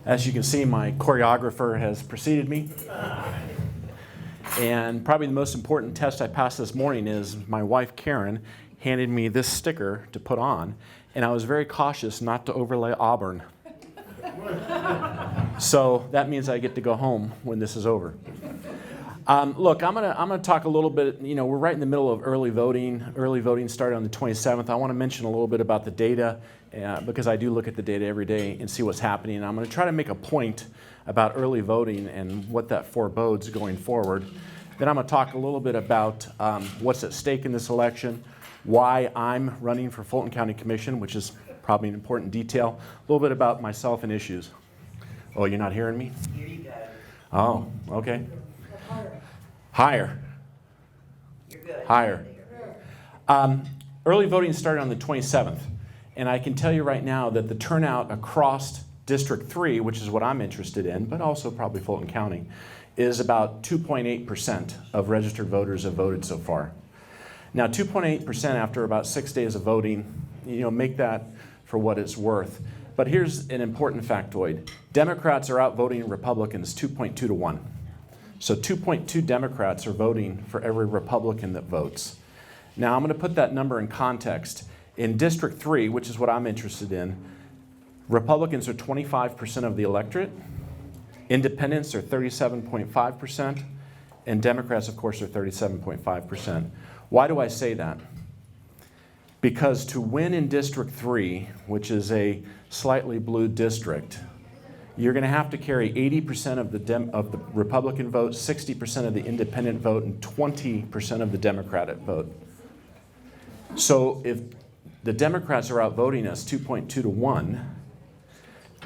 As you can see, my choreographer has preceded me. And probably the most important test I passed this morning is my wife, Karen, handed me this sticker to put on, and I was very cautious not to overlay Auburn. So that means I get to go home when this is over. Look, I'm gonna talk a little bit. We're right in the middle of early voting. Early voting started on the 27th. I want to mention a little bit about the data because I do look at the data every day and see what's happening. And I'm going to try to make a point about early voting and what that forebodes going forward. Then I'm going to talk a little bit about what's at stake in this election, why I'm running for Fulton County Commission, which is probably an important detail, a little bit about myself and issues. Oh, you're not hearing me? Here you go. Oh, okay. Higher. You're good. Higher. Early voting started on the 27th, and I can tell you right now that the turnout across District 3, which is what I'm interested in, but also probably Fulton County, is about 2.8% of registered voters have voted so far. Now, 2.8% after about 6 days of voting, make that for what it's worth. But here's an important factoid. Democrats are outvoting Republicans 2.2 to 1. So 2.2 Democrats are voting for every Republican that votes. Now I'm going to put that number in context. In District 3, which is what I'm interested in, Republicans are 25% of the electorate, Independents are 37.5%, and Democrats, of course, are 37.5%. Why do I say that? Because to win in District 3, which is a slightly blue district, you're going to have to carry 80% of the Republican vote, 60% of the independent vote, and 20% of the Democratic vote. So if the Democrats are outvoting us 2.2 to 1,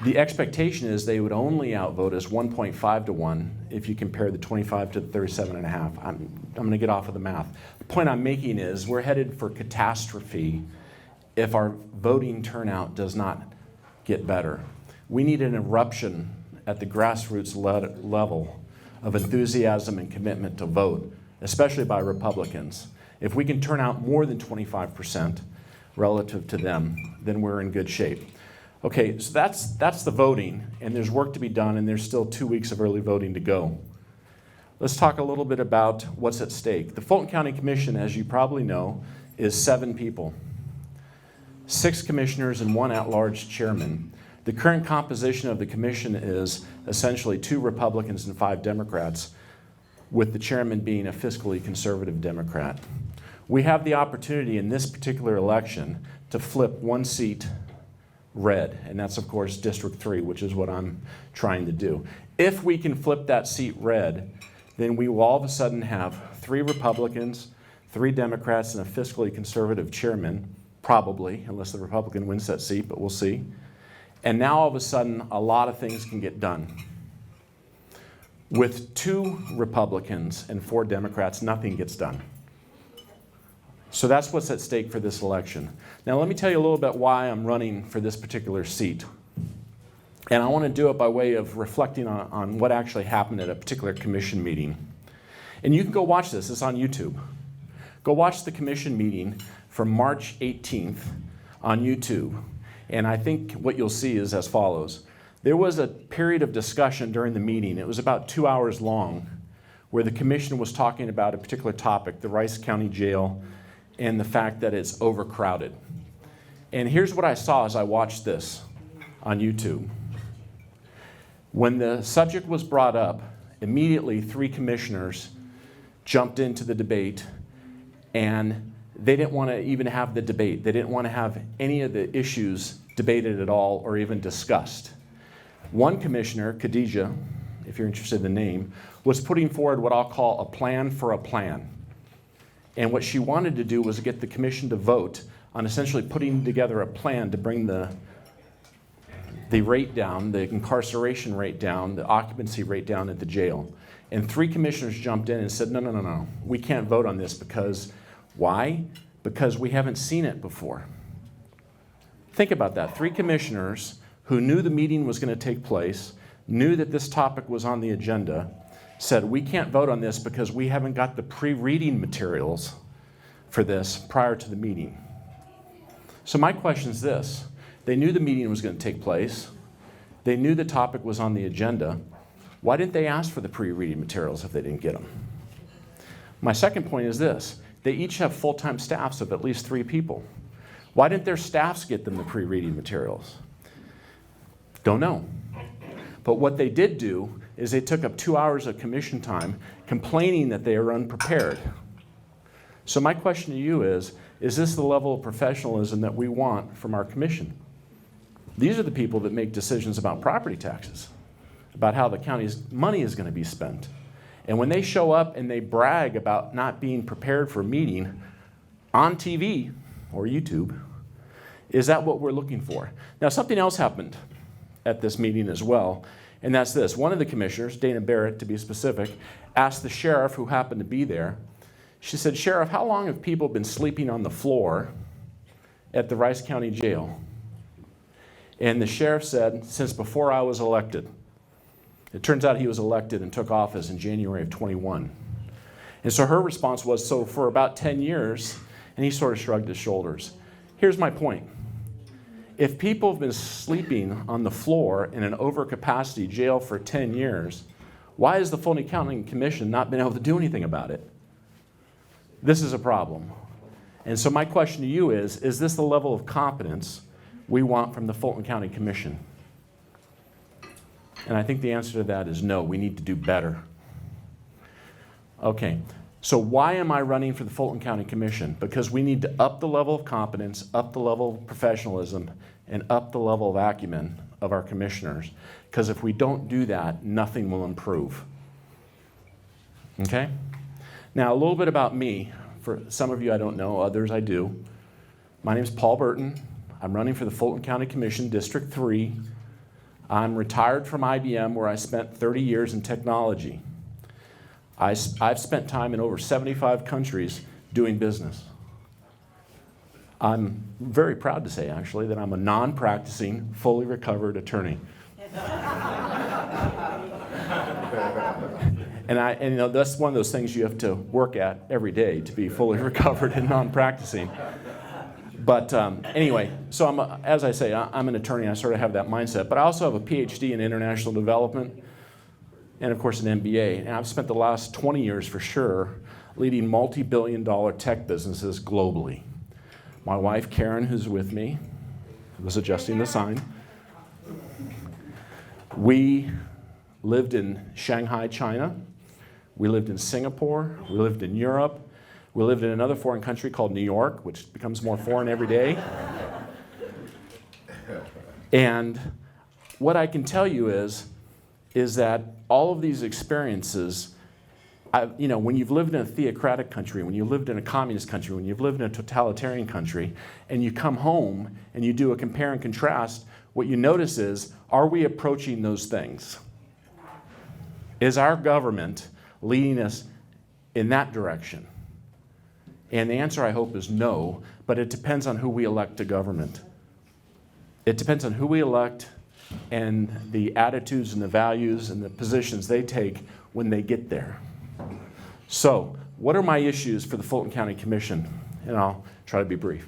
the expectation is they would only outvote us 1.5 to 1 if you compare the 25 to the 37.5. I'm going to get off of the math. The point I'm making is we're headed for catastrophe if our voting turnout does not get better. We need an eruption at the grassroots level of enthusiasm and commitment to vote, especially by Republicans. If we can turn out more than 25% relative to them, then we're in good shape. Okay, so that's the voting, and there's work to be done, and there's still 2 weeks of early voting to go. Let's talk a little bit about what's at stake. The Fulton County Commission, as you probably know, is 7 people, 6 commissioners and 1 at-large chairman. The current composition of the commission is essentially 2 Republicans and 5 Democrats, with the chairman being a fiscally conservative Democrat. We have the opportunity in this particular election to flip 1 seat red, and that's, of course, District 3, which is what I'm trying to do. If we can flip that seat red, then we will all of a sudden have 3 Republicans, 3 Democrats, and a fiscally conservative chairman, probably, unless the Republican wins that seat, but we'll see. And now all of a sudden, a lot of things can get done. With 2 Republicans and 4 Democrats, nothing gets done. So that's what's at stake for this election. Now let me tell you a little bit why I'm running for this particular seat. And I want to do it by way of reflecting on what actually happened at a particular commission meeting. And you can go watch this. It's on YouTube. Go watch the commission meeting from March 18th on YouTube. And I think what you'll see is as follows. There was a period of discussion during the meeting. It was about 2 hours long, where the commission was talking about a particular topic, the Rice County Jail, and the fact that it's overcrowded. And here's what I saw as I watched this on YouTube. When the subject was brought up, immediately 3 commissioners jumped into the debate, and they didn't want to even have the debate. They didn't want to have any of the issues debated at all or even discussed. One commissioner, Khadijah, if you're interested in the name, was putting forward what I'll call a plan for a plan. And what she wanted to do was get the commission to vote on essentially putting together a plan to bring the rate down, the incarceration rate down, the occupancy rate down at the jail. And 3 commissioners jumped in and said, no, we can't vote on this because why? Because we haven't seen it before. Think about that. 3 commissioners who knew the meeting was going to take place, knew that this topic was on the agenda, said we can't vote on this because we haven't got the pre-reading materials for this prior to the meeting. So my question is this. They knew the meeting was going to take place. They knew the topic was on the agenda. Why didn't they ask for the pre-reading materials if they didn't get them? My second point is this. They each have full-time staffs of at least 3 people. Why didn't their staffs get them the pre-reading materials? Don't know. But what they did do is they took up 2 hours of commission time complaining that they are unprepared. So my question to you is this the level of professionalism that we want from our commission? These are the people that make decisions about property taxes, about how the county's money is going to be spent. And when they show up and they brag about not being prepared for a meeting on TV or YouTube, is that what we're looking for? Now, something else happened at this meeting as well, and that's this. One of the commissioners, Dana Barrett to be specific, asked the sheriff who happened to be there, she said, "Sheriff, how long have people been sleeping on the floor at the Rice County Jail?" And the sheriff said, "Since before I was elected." It turns out he was elected and took office in January of 21. And so her response was, "So for about 10 years, and he sort of shrugged his shoulders. Here's my point. If people have been sleeping on the floor in an overcapacity jail for 10 years, why has the Fulton County Commission not been able to do anything about it? This is a problem. And so my question to you is this the level of competence we want from the Fulton County Commission? And I think the answer to that is no, we need to do better. Okay, so why am I running for the Fulton County Commission? Because we need to up the level of competence, up the level of professionalism, and up the level of acumen of our commissioners. Because if we don't do that, nothing will improve. Okay? Now, a little bit about me. For some of you I don't know, others I do. My name is Paul Burton. I'm running for the Fulton County Commission, District 3. I'm retired from IBM, where I spent 30 years in technology. I've spent time in over 75 countries doing business. I'm very proud to say, actually, that I'm a non-practicing, fully recovered attorney. And you know, that's one of those things you have to work at every day to be fully recovered and non-practicing. But anyway, so as I say, I'm an attorney. I sort of have that mindset. But I also have a PhD in international development and, of course, an MBA. And I've spent the last 20 years, for sure, leading multi-billion-dollar tech businesses globally. My wife, Karen, who's with me, was adjusting the sign. We lived in Shanghai, China. We lived in Singapore. We lived in Europe. We lived in another foreign country called New York, which becomes more foreign every day. And what I can tell you is that all of these experiences, when you've lived in a theocratic country, when you've lived in a communist country, when you've lived in a totalitarian country, and you come home and you do a compare and contrast, what you notice is, are we approaching those things? Is our government leading us in that direction? And the answer, I hope, is no, but it depends on who we elect to government. It depends on who we elect and the attitudes and the values and the positions they take when they get there. So, what are my issues for the Fulton County Commission? And I'll try to be brief.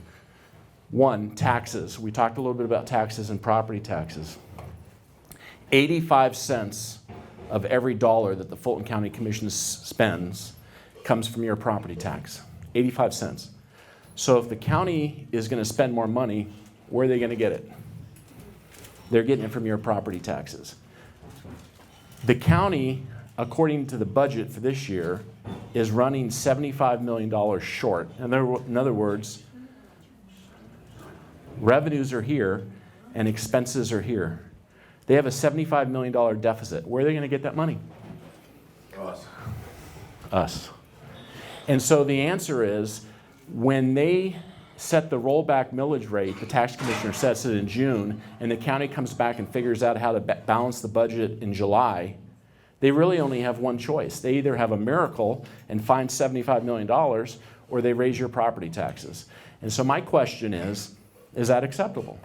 1, taxes. We talked a little bit about taxes and property taxes. 85 cents of every dollar that the Fulton County Commission spends comes from your property tax. 85 cents. So if the county is going to spend more money, where are they going to get it? They're getting it from your property taxes. The county, according to the budget for this year, is running $75 million short. In other words, revenues are here and expenses are here. They have a $75 million deficit. Where are they going to get that money? Us. And so the answer is, when they set the rollback millage rate, the tax commissioner sets it in June, and the county comes back and figures out how to balance the budget in July, they really only have one choice. They either have a miracle and find $75 million, or they raise your property taxes. And so my question is that acceptable?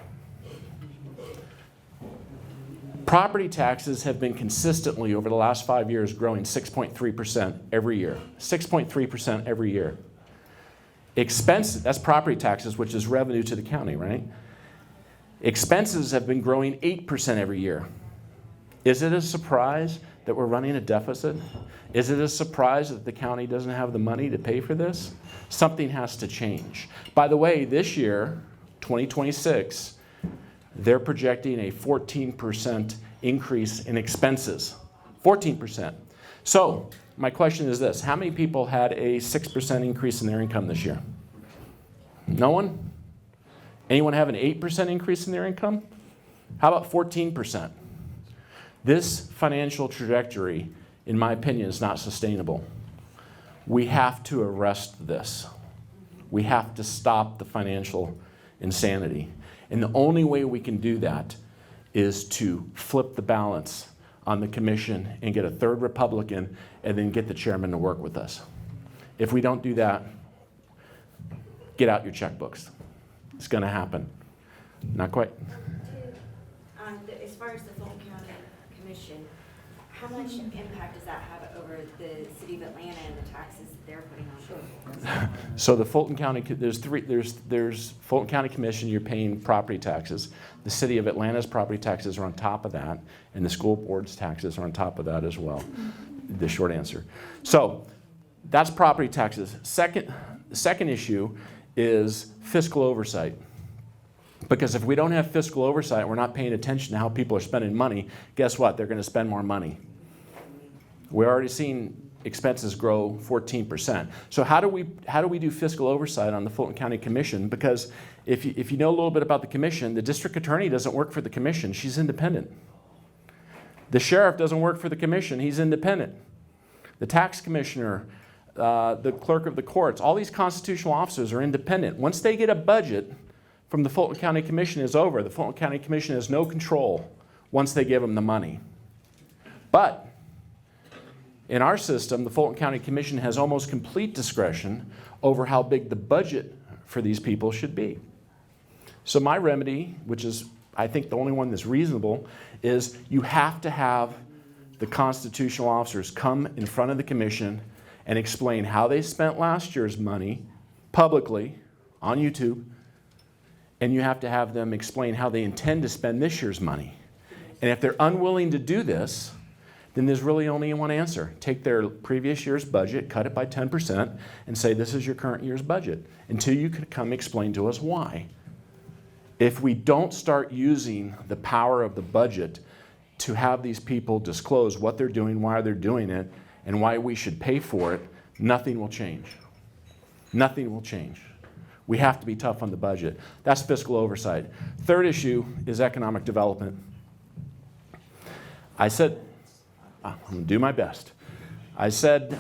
Property taxes have been consistently, over the last 5 years, growing 6.3% every year. 6.3% every year. Expenses, that's property taxes, which is revenue to the county, right? Expenses have been growing 8% every year. Is it a surprise that we're running a deficit? Is it a surprise that the county doesn't have the money to pay for this? Something has to change. By the way, this year, 2026, they're projecting a 14% increase in expenses. 14%. So, my question is this: how many people had a 6% increase in their income this year? No one? Anyone have an 8% increase in their income? How about 14%? This financial trajectory, in my opinion, is not sustainable. We have to arrest this. We have to stop the financial insanity. And the only way we can do that is to flip the balance on the commission and get a third Republican and then get the chairman to work with us. If we don't do that, get out your checkbooks. It's going to happen. Not quite. As far as the Fulton County Commission, how much impact does that have over the city of Atlanta and the taxes that they're putting on? So the Fulton County, there's Fulton County Commission, you're paying property taxes. The city of Atlanta's property taxes are on top of that, and the school board's taxes are on top of that as well. The short answer. So that's property taxes. The second issue is fiscal oversight. Because if we don't have fiscal oversight, we're not paying attention to how people are spending money, guess what? They're going to spend more money. We're already seeing expenses grow 14%. So how do we do fiscal oversight on the Fulton County Commission? Because if you know a little bit about the commission, the district attorney doesn't work for the commission. She's independent. The sheriff doesn't work for the commission. He's independent. The tax commissioner, the clerk of the courts, all these constitutional officers are independent. Once they get a budget from the Fulton County Commission is over, the Fulton County Commission has no control once they give them the money. But in our system, the Fulton County Commission has almost complete discretion over how big the budget for these people should be. So my remedy, which is I think the only one that's reasonable, is you have to have the constitutional officers come in front of the commission and explain how they spent last year's money publicly on YouTube, and you have to have them explain how they intend to spend this year's money. And if they're unwilling to do this, then there's really only one answer. Take their previous year's budget, cut it by 10%, and say this is your current year's budget, until you can come explain to us why. If we don't start using the power of the budget to have these people disclose what they're doing, why they're doing it, and why we should pay for it, nothing will change. Nothing will change. We have to be tough on the budget. That's fiscal oversight. Third issue is economic development. I said, I'm going to do my best. I said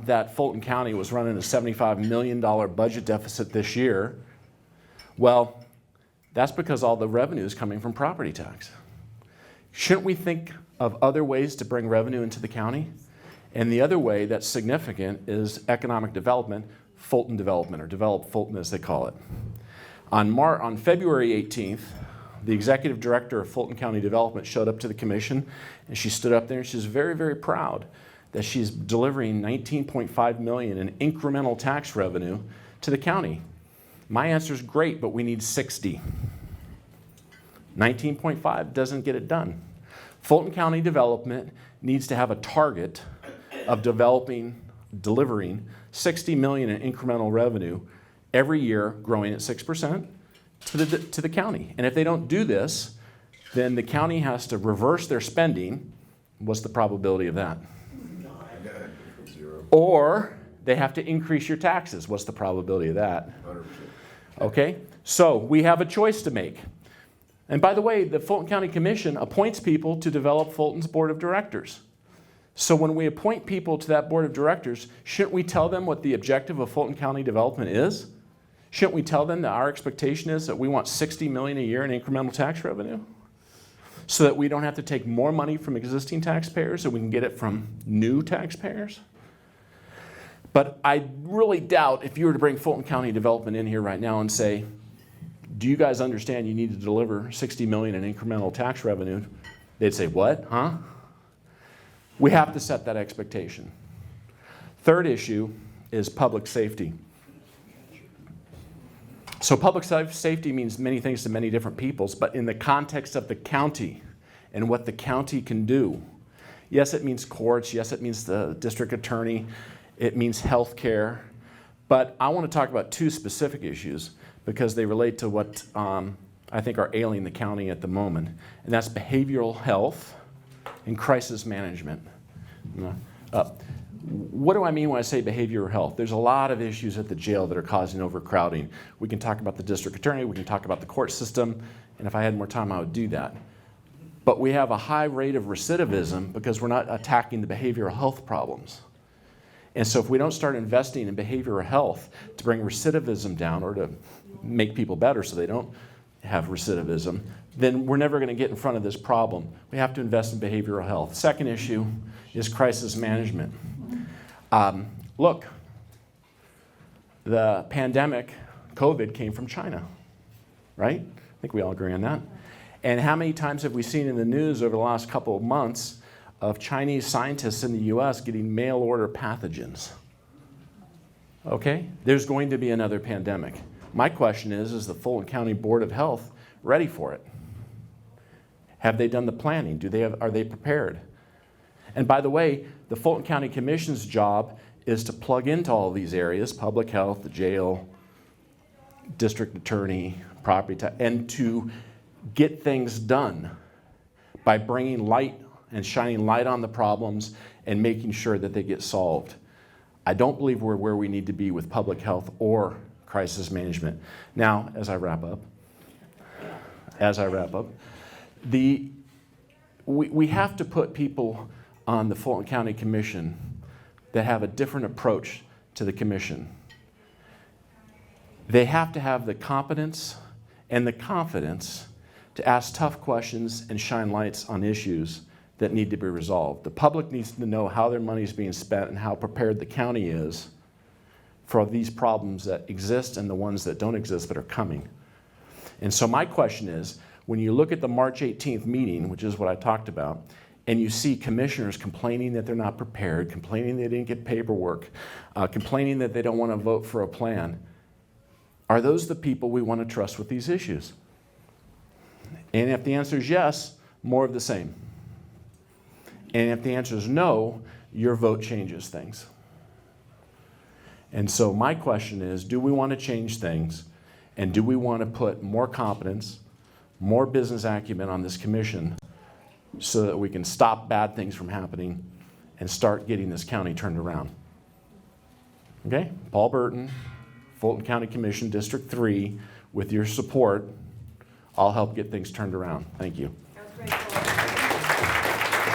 that Fulton County was running a $75 million budget deficit this year. Well, that's because all the revenue is coming from property tax. Shouldn't we think of other ways to bring revenue into the county? And the other way that's significant is economic development, Fulton development, or Develop Fulton as they call it. On February 18th, the executive director of Fulton County Development showed up to the commission, and she stood up there and she's very, very proud that she's delivering $19.5 million in incremental tax revenue to the county. My answer is great, but we need 60. 19.5 doesn't get it done. Fulton County Development needs to have a target of delivering $60 million in incremental revenue every year, growing at 6% to the county. And if they don't do this, then the county has to reverse their spending. What's the probability of that? Or they have to increase your taxes. What's the probability of that? 100%. Okay, so we have a choice to make. And by the way, the Fulton County Commission appoints people to develop Fulton's board of directors. So when we appoint people to that board of directors, shouldn't we tell them what the objective of Fulton County development is? Shouldn't we tell them that our expectation is that we want $60 million a year in incremental tax revenue? So that we don't have to take more money from existing taxpayers, so we can get it from new taxpayers? But I really doubt if you were to bring Fulton County Development in here right now and say, do you guys understand you need to deliver $60 million in incremental tax revenue? They'd say, what, huh? We have to set that expectation. Third issue is public safety. So public safety means many things to many different peoples, but in the context of the county and what the county can do, yes, it means courts, yes, it means the district attorney, it means health care, but I want to talk about two specific issues because they relate to what I think are ailing the county at the moment, and that's behavioral health and crisis management. What do I mean when I say behavioral health? There's a lot of issues at the jail that are causing overcrowding. We can talk about the district attorney, we can talk about the court system, and if I had more time, I would do that. But we have a high rate of recidivism because we're not attacking the behavioral health problems. And so if we don't start investing in behavioral health to bring recidivism down or to make people better so they don't have recidivism, then we're never going to get in front of this problem. We have to invest in behavioral health. Second issue is crisis management. Look, the pandemic, COVID, came from China, right? I think we all agree on that. And how many times have we seen in the news over the last couple of months of Chinese scientists in the US getting mail order pathogens? Okay, there's going to be another pandemic. My question is the Fulton County Board of Health ready for it? Have they done the planning? Are they prepared? And by the way, the Fulton County Commission's job is to plug into all these areas, public health, the jail, district attorney, property tax, and to get things done by bringing light and shining light on the problems and making sure that they get solved. I don't believe we're where we need to be with public health or crisis management. Now, as I wrap up, we have to put people on the Fulton County Commission that have a different approach to the commission. They have to have the competence and the confidence to ask tough questions and shine lights on issues that need to be resolved. The public needs to know how their money is being spent and how prepared the county is for these problems that exist and the ones that don't exist that are coming. And so my question is, when you look at the March 18th meeting, which is what I talked about, and you see commissioners complaining that they're not prepared, complaining they didn't get paperwork, complaining that they don't want to vote for a plan, are those the people we want to trust with these issues? And if the answer is yes, more of the same. And if the answer is no, your vote changes things. And so my question is, do we want to change things? And do we want to put more competence, more business acumen on this commission so that we can stop bad things from happening and start getting this county turned around? Okay? Paul Burton, Fulton County Commission, District 3, with your support, I'll help get things turned around. Thank you.